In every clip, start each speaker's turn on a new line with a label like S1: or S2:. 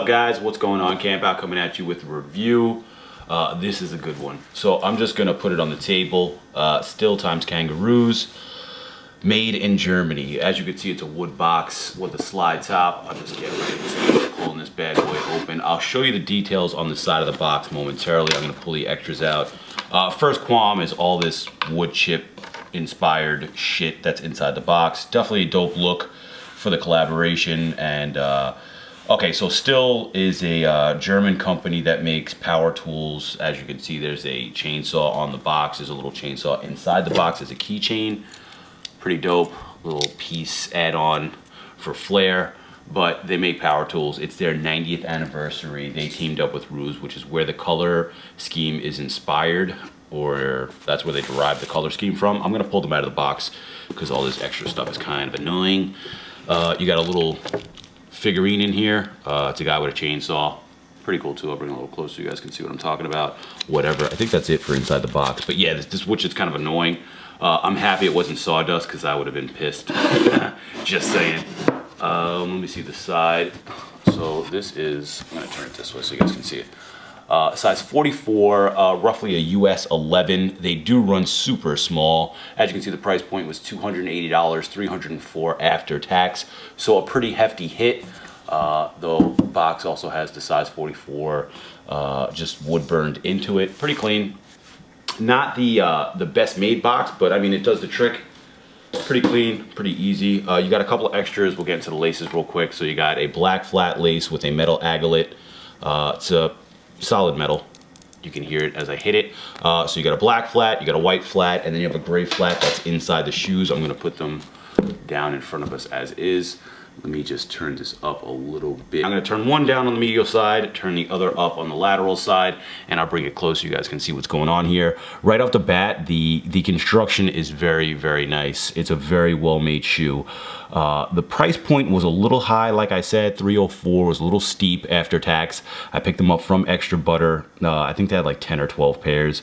S1: up, guys? What's going on? Camp Out coming at you with a review. This is a good one. So I'm just gonna put it on the table. STIHL times KangaROOS, made in Germany. As you can see, it's a wood box with a slide top. I'll just get right into pulling this bad boy open. I'll show you the details on the side of the box momentarily. I'm gonna pull the extras out. First qualm is all this wood chip inspired shit that's inside the box. Definitely a dope look for the collaboration. And okay, so STIHL is a German company that makes power tools. As you can see, there's a chainsaw on the box. There's a little chainsaw inside the box. There's a keychain. Pretty dope. Little piece add-on for flair. But they make power tools. It's their 90th anniversary. They teamed up with ROOS, which is where the color scheme is inspired, or that's where they derive the color scheme from. I'm gonna pull them out of the box because all this extra stuff is kind of annoying. You got a little figurine in here. It's a guy with a chainsaw. Pretty cool too. I'll bring it a little closer so you guys can see what I'm talking about. Whatever. I think that's it for inside the box. But yeah, this which is kind of annoying. I'm happy it wasn't sawdust because I would have been pissed. Just saying. Let me see the side. So this is, I'm gonna turn it this way so you guys can see it. Size 44, roughly a US 11. They do run super small. As you can see, the price point was $280, $304 after tax. So a pretty hefty hit. The box also has the size 44, just wood burned into it. Pretty clean. Not the best made box, but I mean, it does the trick. Pretty clean, pretty easy. You got a couple of extras. We'll get into the laces real quick. So you got a black flat lace with a metal agate. It's a solid metal. You can hear it as I hit it. So you got a black flat, you got a white flat, and then you have a gray flat that's inside the shoes. I'm gonna put them down in front of us as is. Let me just turn this up a little bit. I'm gonna turn one down on the medial side, turn the other up on the lateral side, and I'll bring it close so you guys can see what's going on here. Right off the bat, the construction is very, very nice. It's a very well-made shoe. The price point was a little high, like I said, $304 was a little steep after tax. I picked them up from Extra Butter. I think they had like 10 or 12 pairs.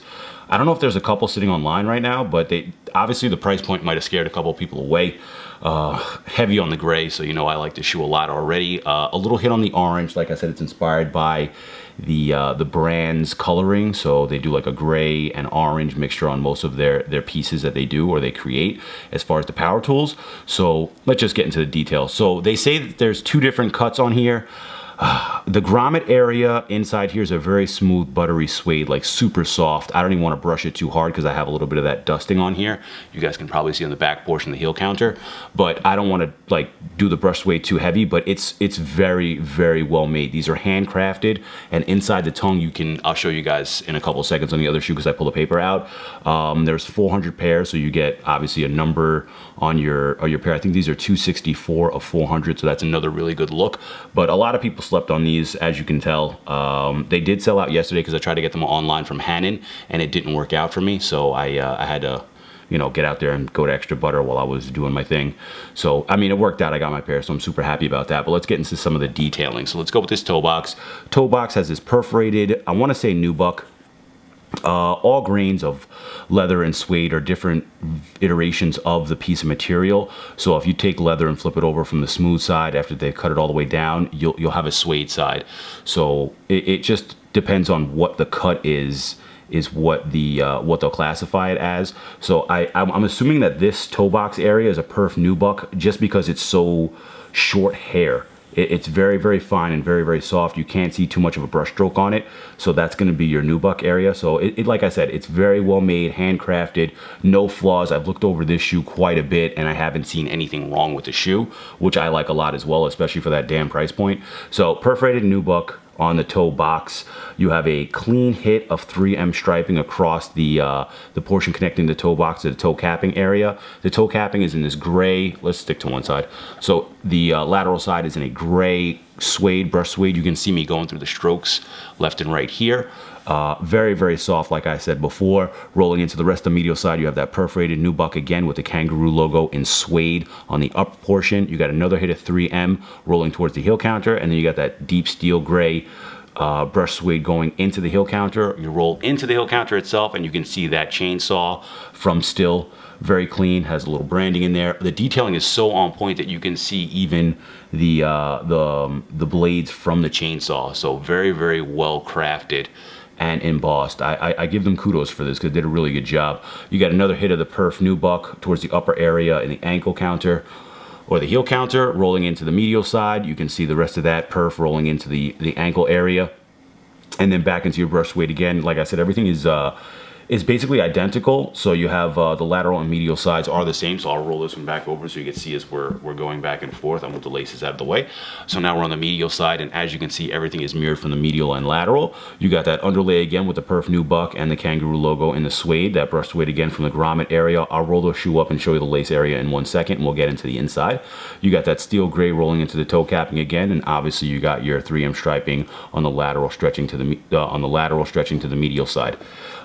S1: I don't know if there's a couple sitting online right now, but obviously the price point might have scared a couple of people away. Heavy on the gray, so you know I like the shoe a lot already. A little hit on the orange. Like I said, it's inspired by the brand's coloring, so they do like a gray and orange mixture on most of their pieces that they do or they create as far as the power tools. So let's just get into the details. So they say that there's two different cuts on here. The grommet area inside here is a very smooth, buttery suede, like super soft. I don't even want to brush it too hard because I have a little bit of that dusting on here. You guys can probably see on the back portion of the heel counter, but I don't want to like do the brush suede too heavy, but it's very, very well made. These are handcrafted, and inside the tongue I'll show you guys in a couple of seconds on the other shoe because I pull the paper out. There's 400 pairs, so you get obviously a number on your pair. I think these are 264 of 400, so that's another really good look. But a lot of people slept on these, as you can tell. They did sell out yesterday because I tried to get them online from Hannon and it didn't work out for me, so I had to, you know, get out there and go to Extra Butter while I was doing my thing. So I mean, it worked out. I got my pair, so I'm super happy about that. But let's get into some of the detailing. So let's go with this toe box. Toe box has this perforated, I want to say nubuck. All grains of leather and suede are different iterations of the piece of material. So if you take leather and flip it over from the smooth side after they cut it all the way down, you'll have a suede side. So it just depends on what the cut is what they'll classify it as. So I'm assuming that this toe box area is a perf nubuck just because it's so short hair. It's very, very fine and very, very soft. You can't see too much of a brush stroke on it. So that's going to be your nubuck area. So like I said, it's very well made, handcrafted, no flaws. I've looked over this shoe quite a bit and I haven't seen anything wrong with the shoe, which I like a lot as well, especially for that damn price point. So perforated nubuck on the toe box. You have a clean hit of 3M striping across the portion connecting the toe box to the toe capping area. The toe capping is in this gray, let's stick to one side. So the lateral side is in a gray suede, brush suede. You can see me going through the strokes left and right here. Very, very soft, like I said before. Rolling into the rest of the medial side, you have that perforated nubuck again with the kangaroo logo in suede on the upper portion. You got another hit of 3M rolling towards the heel counter, and then you got that deep steel gray brush suede going into the heel counter. You roll into the heel counter itself, and you can see that chainsaw from STIHL. Very clean, has a little branding in there. The detailing is so on point that you can see even the blades from the chainsaw. So very, very well crafted and embossed. I give them kudos for this because they did a really good job. You got another hit of the perf nubuck towards the upper area in the ankle counter or the heel counter, rolling into the medial side. You can see the rest of that perf rolling into the ankle area, and then back into your brush suede again. Like I said, everything is basically identical. So you have the lateral and medial sides are the same. So I'll roll this one back over so you can see as we're going back and forth. I'll move the laces out of the way. So now we're on the medial side, and as you can see, everything is mirrored from the medial and lateral. You got that underlay again with the perf nubuck and the KangaROO logo in the suede, that brush suede again from the grommet area. I'll roll the shoe up and show you the lace area in 1 second, and we'll get into the inside. You got that steel gray rolling into the toe capping again, and obviously you got your 3M striping on the lateral stretching to the medial side.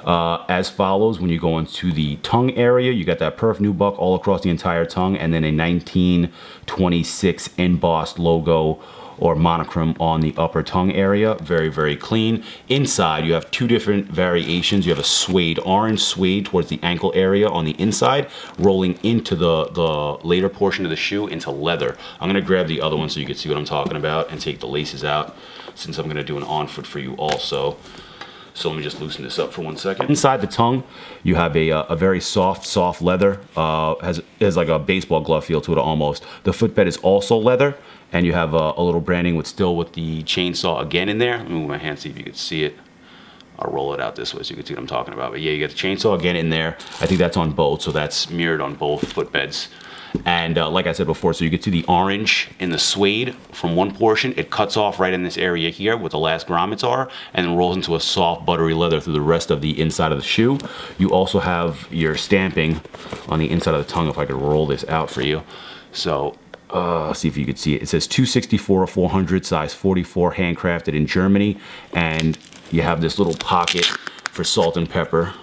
S1: As follows, when you go into the tongue area, you got that perf nubuck all across the entire tongue, and then a 1926 embossed logo or monochrome on the upper tongue area. Very, very clean. Inside, you have two different variations. You have a suede, orange suede towards the ankle area on the inside, rolling into the later portion of the shoe into leather. I'm gonna grab the other one so you can see what I'm talking about and take the laces out, since I'm gonna do an on foot for you also. So let me just loosen this up for 1 second. Inside the tongue, you have a very soft leather. Has like a baseball glove feel to it almost. The footbed is also leather, and you have a little branding with the chainsaw again in there. Let me move my hand, see if you can see it. I'll roll it out this way so you can see what I'm talking about. But yeah, you get the chainsaw again in there. I think that's on both, so that's mirrored on both footbeds. And like I said before, so you get to the orange in the suede from one portion. It cuts off right in this area here where the last grommets are, and then rolls into a soft buttery leather through the rest of the inside of the shoe. You also have your stamping on the inside of the tongue, if I could roll this out for you. So see if you could see it. It says 264 400, size 44, handcrafted in Germany. And you have this little pocket for salt and pepper.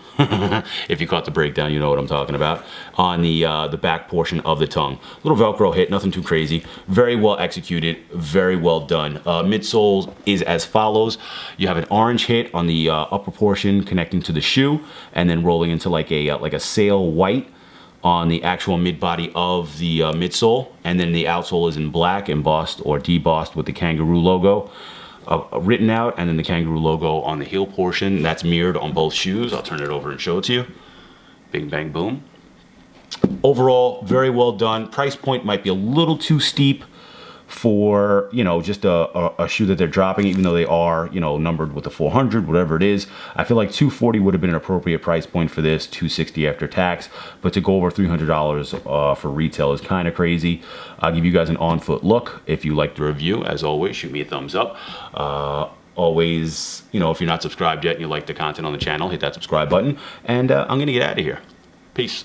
S1: If you caught the breakdown, you know what I'm talking about. On the back portion of the tongue. Little Velcro hit, nothing too crazy. Very well executed, very well done. Midsole is as follows. You have an orange hit on the upper portion connecting to the shoe, and then rolling into like a sail white on the actual mid body of the midsole, and then the outsole is in black, embossed or debossed with the KangaROO logo. Written out, and then the KangaROO logo on the heel portion. That's mirrored on both shoes. I'll turn it over and show it to you. Bing, bang, boom. Overall, very well done. Price point might be a little too steep for, you know, just a shoe that they're dropping, even though they are, you know, numbered with the 400, whatever it is. I feel like $240 would have been an appropriate price point for this, $260 after tax, but to go over $300 for retail is kind of crazy. I'll give you guys an on-foot look. If you like the review, as always, shoot me a thumbs up. Always, you know, if you're not subscribed yet and you like the content on the channel, hit that subscribe button, and I'm gonna get out of here. Peace.